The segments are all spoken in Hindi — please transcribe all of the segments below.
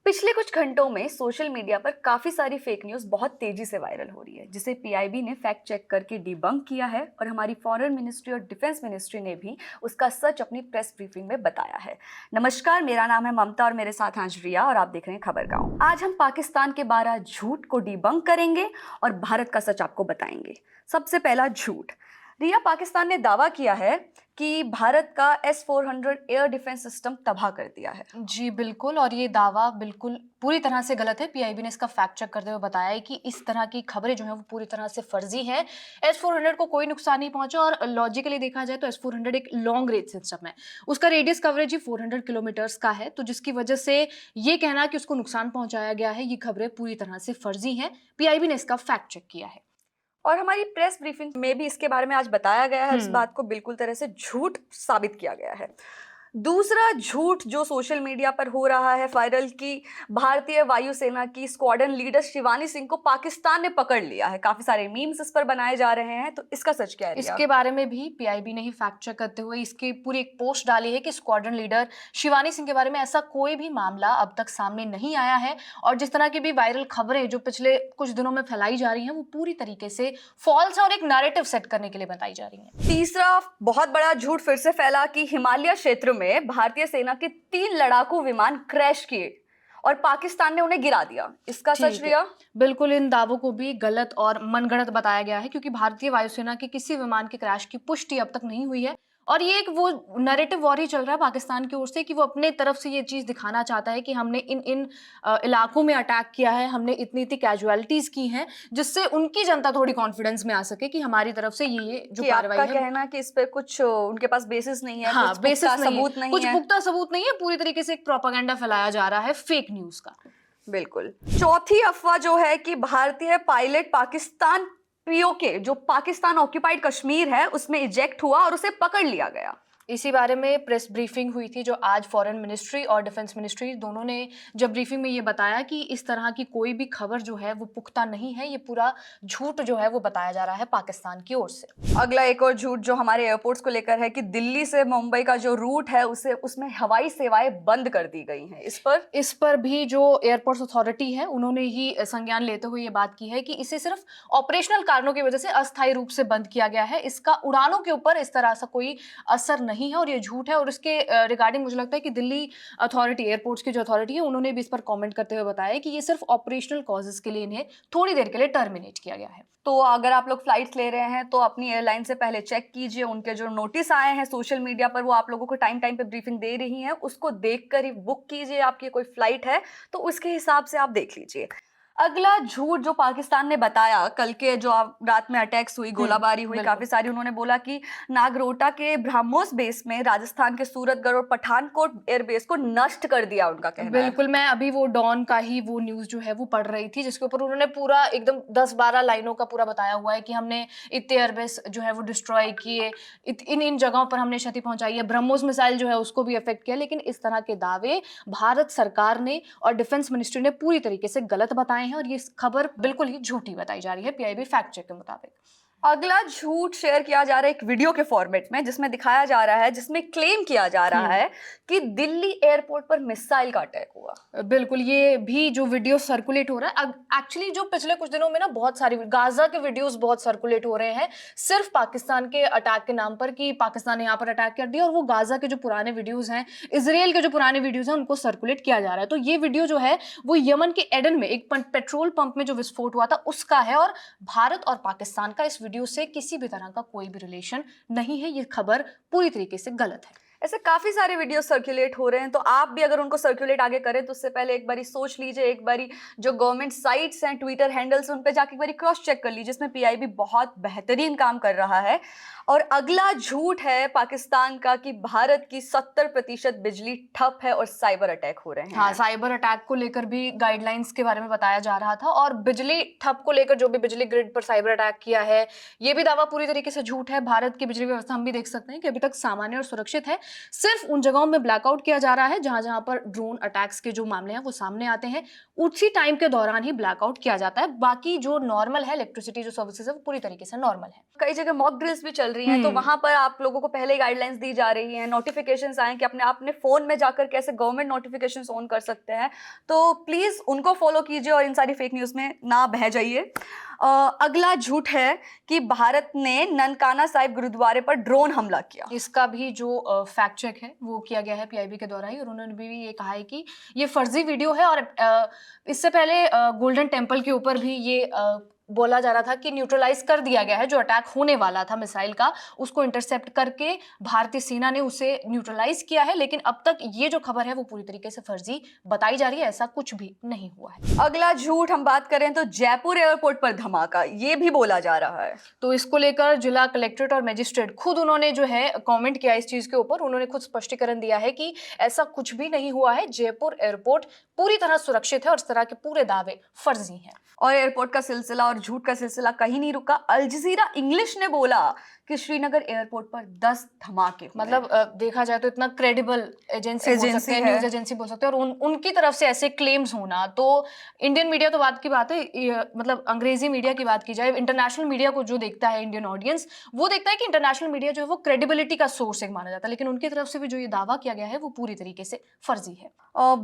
पिछले कुछ घंटों में सोशल मीडिया पर काफी सारी फेक न्यूज बहुत तेजी से वायरल हो रही है, जिसे पीआईबी ने फैक्ट चेक करके डिबंक किया है और हमारी फॉरेन मिनिस्ट्री और डिफेंस मिनिस्ट्री ने भी उसका सच अपनी प्रेस ब्रीफिंग में बताया है। नमस्कार, मेरा नाम है ममता और मेरे साथ हैं आज रिया और आप देख रहे हैं खबर गांव। आज हम पाकिस्तान के 12 झूठ को डिबंक करेंगे और भारत का सच आपको बताएंगे। सबसे पहला झूठ। रिया, पाकिस्तान ने दावा किया है कि भारत का S-400 एयर डिफेंस सिस्टम तबाह कर दिया है। जी बिल्कुल, और ये दावा बिल्कुल पूरी तरह से गलत है। पीआईबी ने इसका फैक्ट चेक करते हुए बताया है कि इस तरह की खबरें जो हैं वो पूरी तरह से फर्जी हैं। S-400 को कोई नुकसान नहीं पहुंचा और लॉजिकली देखा जाए तो S-400 एक लॉन्ग रेंज सिस्टम है। उसका रेडियस कवरेज ही 400 किलोमीटर्स का है, तो जिसकी वजह से ये कहना कि उसको नुकसान पहुंचाया गया है, ये खबरें पूरी तरह से फर्जी हैं। पीआईबी ने इसका फैक्ट चेक किया है और हमारी प्रेस ब्रीफिंग में भी इसके बारे में आज बताया गया है। इस बात को बिल्कुल तरह से झूठ साबित किया गया है। दूसरा झूठ जो सोशल मीडिया पर हो रहा है वायरल, कि भारतीय वायुसेना की स्क्वाड्रन लीडर शिवानी सिंह को पाकिस्तान ने पकड़ लिया है। काफी सारे मीम्स इस पर बनाए जा रहे हैं, तो इसका सच क्या है रिया? इसके बारे में भी पीआईबी ने ही फैक्ट चेक करते हुए इसकी पूरी एक पोस्ट डाली है कि स्क्वाड्रन लीडर शिवानी सिंह के बारे में ऐसा कोई भी मामला अब तक सामने नहीं आया है, और जिस तरह की भी वायरल खबरें जो पिछले कुछ दिनों में फैलाई जा रही हैं वो पूरी तरीके से फॉल्स है और एक नैरेटिव सेट करने के लिए बताई जा रही है। तीसरा बहुत बड़ा झूठ फिर से फैला कि हिमालय क्षेत्र में भारतीय सेना के 3 लड़ाकू विमान क्रैश किए और पाकिस्तान ने उन्हें गिरा दिया। इसका सच रिया? बिल्कुल, इन दावों को भी गलत और मनगढ़ंत बताया गया है, क्योंकि भारतीय वायुसेना के किसी विमान के क्रैश की पुष्टि अब तक नहीं हुई है। और ये एक वो नैरेटिव वॉर ही चल रहा है पाकिस्तान की ओर से कि वो अपने तरफ से ये चीज दिखाना चाहता है कि हमने इन इन इलाकों में अटैक किया है, हमने इतनी इतनी कैजुअलिटीज की हैं, जिससे उनकी जनता थोड़ी कॉन्फिडेंस में आ सके कि हमारी तरफ से ये जो कार्रवाई है। कहना कि इस पे कुछ उनके पास बेसिस नहीं है, हाँ, कुछ बेसिस पुख्ता सबूत नहीं कुछ है। पुख्ता सबूत नहीं है, पूरी तरीके से एक प्रोपेगेंडा फैलाया जा रहा है फेक न्यूज का। बिल्कुल। चौथी अफवाह जो है कि भारतीय पायलट पाकिस्तान पीओके, जो पाकिस्तान ऑक्यूपाइड कश्मीर है, उसमें इजेक्ट हुआ और उसे पकड़ लिया गया। इसी बारे में प्रेस ब्रीफिंग हुई थी, जो आज फॉरेन मिनिस्ट्री और डिफेंस मिनिस्ट्री दोनों ने जब ब्रीफिंग में ये बताया कि इस तरह की कोई भी खबर जो है वो पुख्ता नहीं है, ये पूरा झूठ जो है वो बताया जा रहा है पाकिस्तान की ओर से। अगला एक और झूठ जो हमारे एयरपोर्ट्स को लेकर है कि दिल्ली से मुंबई का जो रूट है उसमें हवाई सेवाएं बंद कर दी गई हैं। इस पर भी जो एयरपोर्ट्स अथॉरिटी है उन्होंने ही संज्ञान लेते हुए ये बात की है कि इसे सिर्फ ऑपरेशनल कारणों की वजह से अस्थायी रूप से बंद किया गया है। इसका उड़ानों के ऊपर इस तरह से कोई असर नहीं है और ये झूठ है। और इसके रिगार्डिंग मुझे लगता है कि दिल्ली अथॉरिटी, एयरपोर्ट्स की जो अथॉरिटी है, उन्होंने भी इस पर कमेंट करते हुए बताया कि ये सिर्फ ऑपरेशनल कॉजेस के लिए इन्हें थोड़ी देर के लिए टर्मिनेट किया गया है। तो अगर आप लोग फ्लाइट्स ले रहे हैं तो अपनी एयरलाइन से पहले चेक कीजिए। उनके जो नोटिस आए हैं सोशल मीडिया पर, वो आप लोगों को टाइम टाइम पे ब्रीफिंग दे रही हैं, उसको देखकर ही बुक कीजिए। आपकी कोई फ्लाइट है तो उसके हिसाब से आप देख लीजिए। अगला झूठ जो पाकिस्तान ने बताया, कल के जो रात में अटैक्स हुई, गोलाबारी हुई काफी सारी, उन्होंने बोला कि नागरोटा के ब्रह्मोस बेस में राजस्थान के सूरतगढ़ और पठानकोट एयरबेस को नष्ट कर दिया, उनका कहना है। बिल्कुल, मैं अभी वो डॉन का ही वो न्यूज जो है वो पढ़ रही थी, जिसके ऊपर उन्होंने पूरा एकदम 10-12 लाइनों का पूरा बताया हुआ है कि हमने इतने एयरबेस जो है वो डिस्ट्रॉय किए, इन इन जगहों पर हमने क्षति पहुंचाई है, ब्रह्मोस मिसाइल जो है उसको भी अफेक्ट किया। लेकिन इस तरह के दावे भारत सरकार ने और डिफेंस मिनिस्ट्री ने पूरी तरीके से गलत बताए हैं और ये खबर बिल्कुल ही झूठी बताई जा रही है पीआईबी फैक्ट चेक के मुताबिक। अगला झूठ शेयर किया जा रहा है एक वीडियो के फॉर्मेट में, जिसमें दिखाया जा रहा है, जिसमें क्लेम किया जा रहा है कि दिल्ली एयरपोर्ट पर मिसाइल का अटैक हुआ। बिल्कुल, ये भी जो वीडियो सर्कुलेट हो रहा है, एक्चुअली जो पिछले कुछ दिनों में ना बहुत सारी गाजा के वीडियोस बहुत सर्कुलेट हो रहे हैं सिर्फ पाकिस्तान के अटैक के नाम पर, कि पाकिस्तान ने यहाँ पर अटैक कर दिया, और वो गाजा के जो पुराने वीडियोस हैं, इसराइल के जो पुराने वीडियोस हैं, उनको सर्कुलेट किया जा रहा है। तो ये वीडियो जो है वो यमन के एडन में एक पेट्रोल पंप में जो विस्फोट हुआ था उसका है, और भारत और पाकिस्तान का इस वीडियो से किसी भी तरह का कोई भी रिलेशन नहीं है। ये खबर पूरी तरीके से गलत है। ऐसे काफी सारे वीडियो सर्कुलेट हो रहे हैं, तो आप भी अगर उनको सर्कुलेट आगे करें तो उससे पहले एक बारी सोच लीजिए, एक बारी जो गवर्नमेंट साइट्स हैं, ट्विटर हैंडल्स, उन पे जाके एक बारी क्रॉस चेक कर लीजिए, जिसमें पीआईबी बहुत बेहतरीन काम कर रहा है। और अगला झूठ है पाकिस्तान का कि भारत की 70% बिजली ठप है और साइबर अटैक हो रहे हैं। हाँ, साइबर अटैक को लेकर भी गाइडलाइंस के बारे में बताया जा रहा था, और बिजली ठप को लेकर जो भी बिजली ग्रिड पर साइबर अटैक किया है, ये भी दावा पूरी तरीके से झूठ है। भारत की बिजली व्यवस्था हम भी देख सकते हैं कि अभी तक सामान्य और सुरक्षित है, सिर्फ उन जगहों में ब्लैकआउट किया जा रहा है जहां जहां पर ड्रोन अटैक्स के जो मामले हैं वो सामने आते हैं, उसी टाइम के दौरान ही ब्लैकआउट किया जाता है। बाकी जो नॉर्मल है इलेक्ट्रिसिटी जो सर्विसेज है वो पूरी तरीके से नॉर्मल है। कई जगह मॉक ड्रिल्स भी चल रही हैं, तो वहां पर आप लोगों को पहले ही गाइडलाइंस दी जा रही हैं, नोटिफिकेशंस आए कि अपने फोन में जाकर कैसे गवर्नमेंट नोटिफिकेशंस ऑन कर सकते हैं। तो प्लीज उनको फॉलो कीजिए और इन सारी फेक न्यूज में ना बह जाइए। अगला झूठ है कि भारत ने ननकाना साहिब गुरुद्वारे पर ड्रोन हमला किया। इसका भी जो फैक्ट चेक है वो किया गया है पीआईबी के द्वारा ही, और उन्होंने भी ये कहा है कि ये फर्जी वीडियो है। और इससे पहले गोल्डन टेम्पल के ऊपर भी ये बोला जा रहा था कि न्यूट्रलाइज कर दिया गया है, जो अटैक होने वाला था मिसाइल का उसको इंटरसेप्ट करके भारतीय सेना ने उसे न्यूट्रलाइज किया है। लेकिन अब तक ये जो खबर है वो पूरी तरीके से फर्जी बताई जा रही है, ऐसा कुछ भी नहीं हुआ है। अगला झूठ हम बात करें तो जयपुर एयरपोर्ट पर धमाका, ये भी बोला जा रहा है। तो इसको लेकर जिला कलेक्ट्रेट और मजिस्ट्रेट खुद उन्होंने जो है कमेंट किया इस चीज के ऊपर। उन्होंने खुद स्पष्टीकरण दिया है कि ऐसा कुछ भी नहीं हुआ है, जयपुर एयरपोर्ट पूरी तरह सुरक्षित है और इस तरह के पूरे दावे फर्जी हैं। और एयरपोर्ट का सिलसिला और झूठ का सिलसिला कहीं नहीं रुका। अल जजीरा इंग्लिश ने बोला कि श्रीनगर एयरपोर्ट पर 10 धमाके हुए। मतलब देखा जाए तो इतना क्रेडिबल एजेंसी बोल सकते हैं, न्यूज एजेंसी बोल सकते हैं, और उनकी तरफ से ऐसे क्लेम्स होना, तो इंडियन मीडिया तो बात की बात है, मतलब अंग्रेजी मीडिया की बात की जाए, इंटरनेशनल मीडिया को जो देखता है इंडियन ऑडियंस, वो देखता है कि इंटरनेशनल मीडिया जो है वो क्रेडिबिलिटी का सोर्स एक माना जाता है, लेकिन उनकी तरफ से भी जो ये दावा किया गया है वो पूरी तरीके से फर्जी है।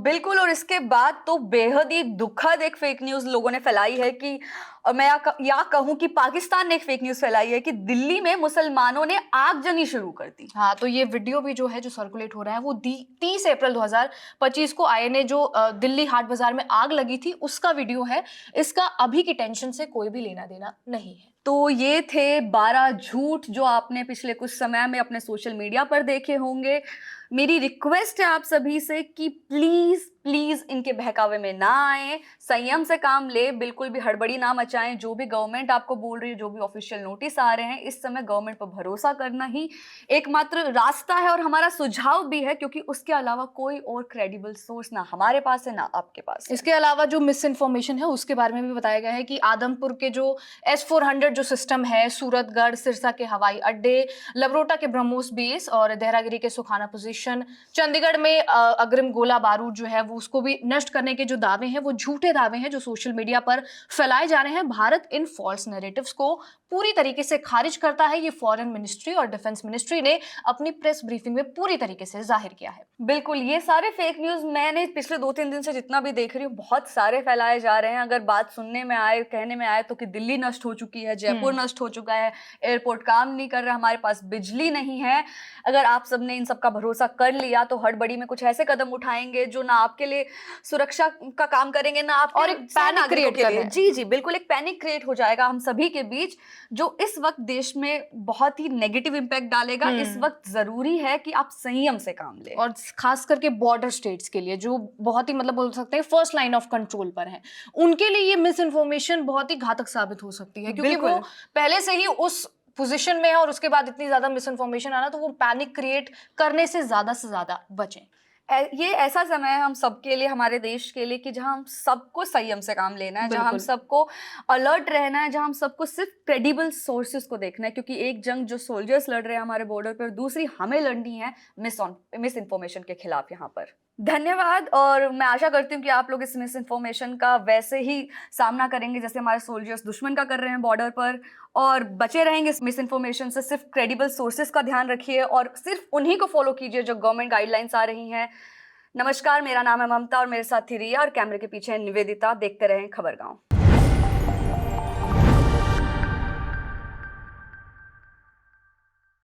बिल्कुल। और इसके बाद तो बेहद ही दुखद एक फेक न्यूज लोगों ने फैलाई है कि, और मैं या कहूं कि पाकिस्तान ने एक फेक न्यूज फैलाई है कि दिल्ली में मुसलमानों ने आगजनी शुरू कर दी। हाँ, तो ये वीडियो भी जो है जो सर्कुलेट हो रहा है वो 30 अप्रैल 2025 को आईएनए जो दिल्ली हाट बाजार में आग लगी थी उसका वीडियो है। इसका अभी की टेंशन से कोई भी लेना देना नहीं है। तो ये थे 12 झूठ जो आपने पिछले कुछ समय में अपने सोशल मीडिया पर देखे होंगे। मेरी रिक्वेस्ट है आप सभी से कि प्लीज प्लीज इनके बहकावे में ना आए, संयम से काम ले, बिल्कुल भी हड़बड़ी ना मचाएं। जो भी गवर्नमेंट आपको बोल रही है, जो भी ऑफिशियल नोटिस आ रहे हैं, इस समय गवर्नमेंट पर भरोसा करना ही एकमात्र रास्ता है और हमारा सुझाव भी है, क्योंकि उसके अलावा कोई और क्रेडिबल सोर्स ना हमारे पास है ना आपके पास है। इसके अलावा जो मिस इन्फॉर्मेशन है उसके बारे में भी बताया गया है कि आदमपुर के जो S-400 जो सिस्टम है, सूरतगढ़ सिरसा के हवाई अड्डे, लबरोटा के ब्रह्मोस बेस और देहरागिरी के सुखाना पोजीशन, चंडीगढ़ में अग्रिम गोला बारूद जो है वो उसको भी नष्ट करने के जो दावे हैं वो झूठे दावे हैं जो सोशल मीडिया पर फैलाए जा रहे हैं। भारत इन फॉल्स नैरेटिव्स को पूरी तरीके से खारिज करता है। ये फॉरेन मिनिस्ट्री और डिफेंस मिनिस्ट्री ने अपनी प्रेस ब्रीफिंग में पूरी तरीके से जाहिर किया है। बिल्कुल, ये सारे फेक न्यूज मैंने पिछले 2-3 दिन से जितना भी देख रही हूँ, बहुत सारे फैलाए जा रहे हैं। अगर बात सुनने में आए, कहने में आए तो कि दिल्ली नष्ट हो चुकी है, जयपुर नष्ट हो चुका है, एयरपोर्ट काम नहीं कर रहा, हमारे पास बिजली नहीं है। अगर आप सबने इन सब का भरोसा कर लिया तो हड़बड़ी में कुछ ऐसे कदम उठाएंगे जो ना आपके लिए सुरक्षा का काम करेंगे, ना आप और एक पैनिक क्रिएट कर रहे हैं। जी जी बिल्कुल, एक पैनिक क्रिएट हो जाएगा हम सभी के बीच, जो इस वक्त देश में बहुत ही नेगेटिव इंपैक्ट डालेगा। इस वक्त जरूरी है कि आप संयम से काम लें, और खास करके बॉर्डर स्टेट्स के लिए जो बहुत ही मतलब बोल सकते हैं फर्स्ट लाइन ऑफ कंट्रोल पर हैं, उनके लिए ये मिस इन्फॉर्मेशन बहुत ही घातक साबित हो सकती है, क्योंकि वो पहले से ही उस पोजीशन में है और उसके बाद इतनी ज्यादा मिस इन्फॉर्मेशन आना, तो वो पैनिक क्रिएट करने से ज्यादा बचें। ये ऐसा समय है हम सबके लिए, हमारे देश के लिए, कि जहां हम सबको संयम से काम लेना है, जहां हम सबको अलर्ट रहना है, जहां हम सबको सिर्फ क्रेडिबल सोर्सेज को देखना है, क्योंकि एक जंग जो सोल्जर्स लड़ रहे हैं हमारे बॉर्डर पर, दूसरी हमें लड़नी है मिस इन्फॉर्मेशन के खिलाफ यहाँ पर। धन्यवाद। और मैं आशा करती हूँ कि आप लोग इस मिस इन्फॉर्मेशन का वैसे ही सामना करेंगे जैसे हमारे सोल्जर्स दुश्मन का कर रहे हैं बॉर्डर पर, और बचे रहेंगे इस मिस इन्फॉर्मेशन से। सिर्फ क्रेडिबल सोर्सेज का ध्यान रखिए और सिर्फ उन्हीं को फॉलो कीजिए जो गवर्नमेंट गाइडलाइंस आ रही हैं। नमस्कार, मेरा नाम है ममता और मेरे साथ थी रिया और कैमरे के पीछे है निवेदिता। देखते रहें खबरगांव।